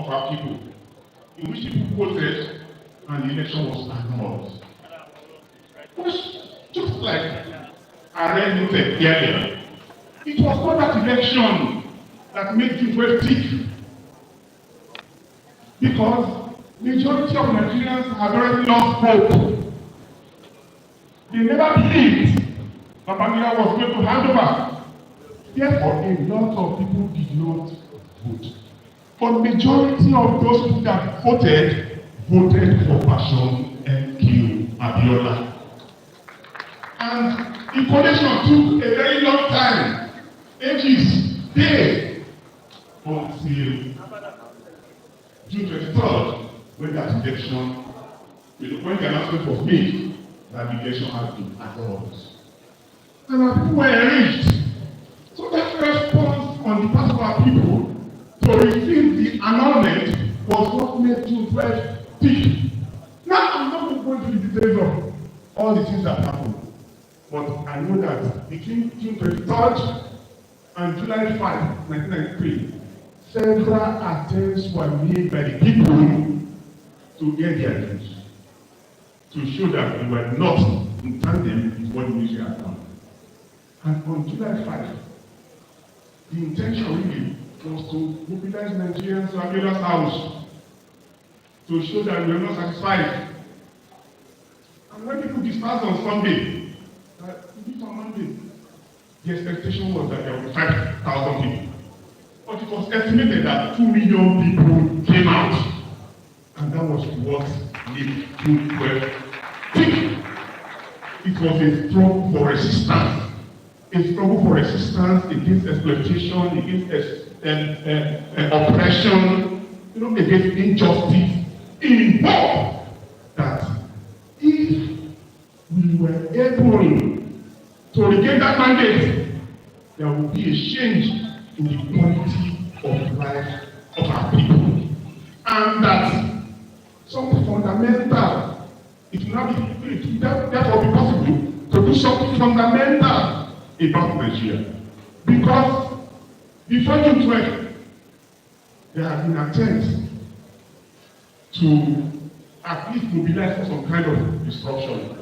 of our people, in which people voted and the election was annulled. It was just like I read it earlier. It was not that election that made you very tick, because majority of Nigerians have already lost hope. They never believed Abiola was going to hand over. Therefore, a lot of people did not vote. But majority of those people that voted for passion and kill Abiola. And the coalition took a very long time, ages, days, until June 23rd, when that election, when the announcement was made, that the election had been annulled. And our people were enraged. So that response on the part of our people to receive the annulment was what made June 12th tick. Now I'm not going to go into the details of all the things that happened. But I know that between June 23rd and July 5, 1993, several attempts were made by the people to get their views, to show that we were not in tandem with what the military had done. And on July 5, the intention really was to mobilize Nigerians to Abiola's house to show that we were not satisfied. And when people dispersed on Sunday, on Monday, the expectation was that there were 5,000 people. But it was estimated that 2 million people came out. And that was what made June 12 tick. It was a struggle for resistance. A struggle for resistance against exploitation, against oppression, against injustice. In hope that if we were able to regain that mandate, there will be a change in the quality of life of our people. And that something fundamental, it will therefore be possible to do something fundamental about Nigeria. Because before June 12, there have been attempts to at least mobilize for some kind of disruption.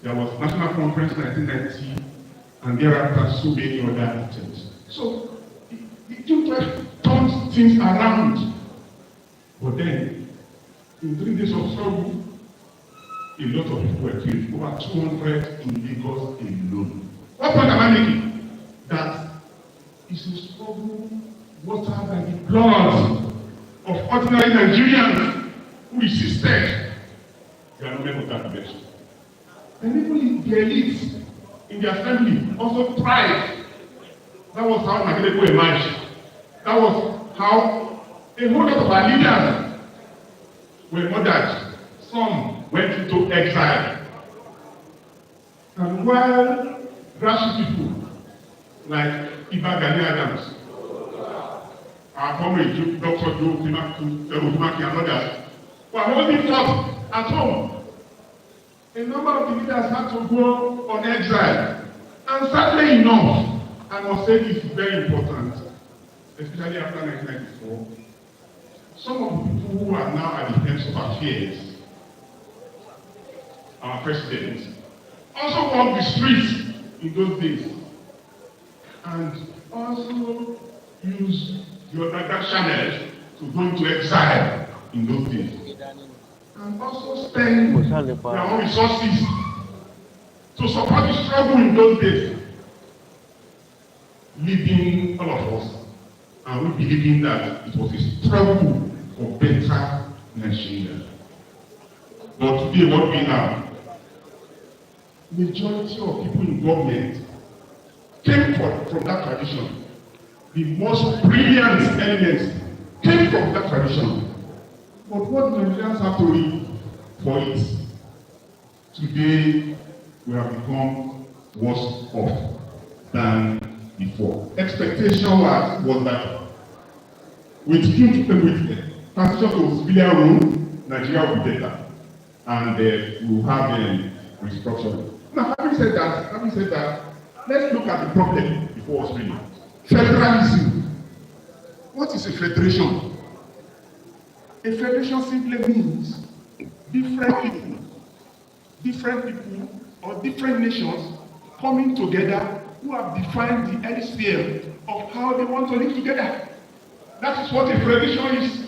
There was National Conference in 1990, and thereafter so many other attempts. So the June 12 turns things around. But then, in 3 days of struggle, a lot of people were killed, over 200 in Lagos alone. What point am I making? That is a struggle watered by the blood of ordinary Nigerians who resisted the annulment of that election. And even the elite in their family also tried. That was how Nigeria emerged. That was how a whole lot of our leaders were murdered. Some went into exile. And while grassroots people like Iba Gani Adams, our former Dr. Joe Timaki and others, were holding forth at home. A number of the leaders had to go on exile. And sadly enough, I must say this is very important, especially after 1994. Some of the people who are now at the heads of affairs, our presidents, also walked the streets in those days and also used the other channels to go into exile in those days. And also spend their own resources to support the struggle in those days, leading all of us, and we believing that it was a struggle for better Nigeria. But today, what we have, majority of people in government came from that tradition. The most brilliant elements came from that tradition. But what Nigerians have to read for it, today we have become worse off than before. Expectation was that with transition to civilian rule, Nigeria will be better, and we will have restructuring. Now, having said that, let's look at the problem before us really. Federalism. What is a federation? A federation simply means different people or different nations coming together who have defined the end sphere of how they want to live together. That is what a federation is.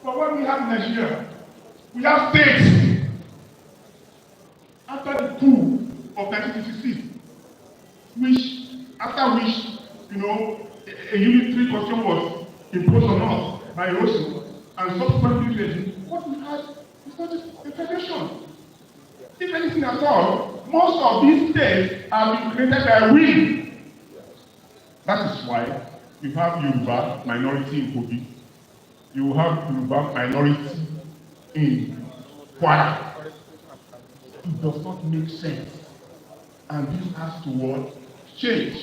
But what we have in Nigeria, we have states. After the coup of 1956, after which, a unitary constitution was imposed on us by Rosso, and subsequently, what we had is not just a federation. If anything at all, most of these states have been created by we. That is why you have Yoruba minority in Kogi, you have Yoruba minority in Kwara. It does not make sense, and this has to what? Change.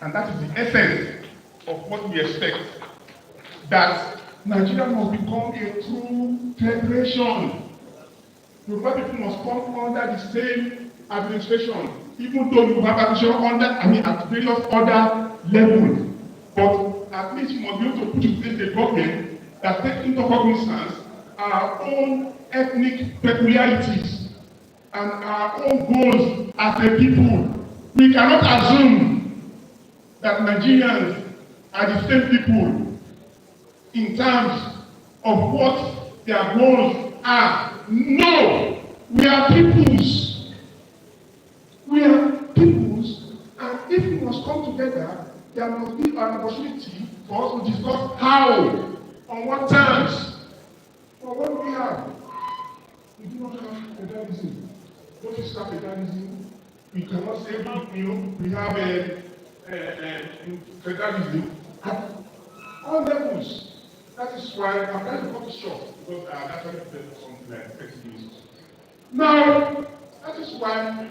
And that is the essence of what we expect, that Nigeria must become a true federation. Yoruba people must come under the same administration, even though you have administration at various other levels. But at least you must be able to put in place a government that takes into cognizance our own ethnic peculiarities and our own goals as a people. We cannot assume that Nigerians are the same people in terms of what their goals are. No! We are peoples. We are peoples, and if we must come together, there must be an opportunity for us to discuss how, on what terms. For what we have, we do not have federalism. What is that federalism? We cannot say, we have a federalism at all levels. That is why I'm trying to cut it short, because I actually said something like 30 minutes. Now, that is why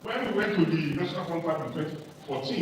when we went to the National Conference in 2014,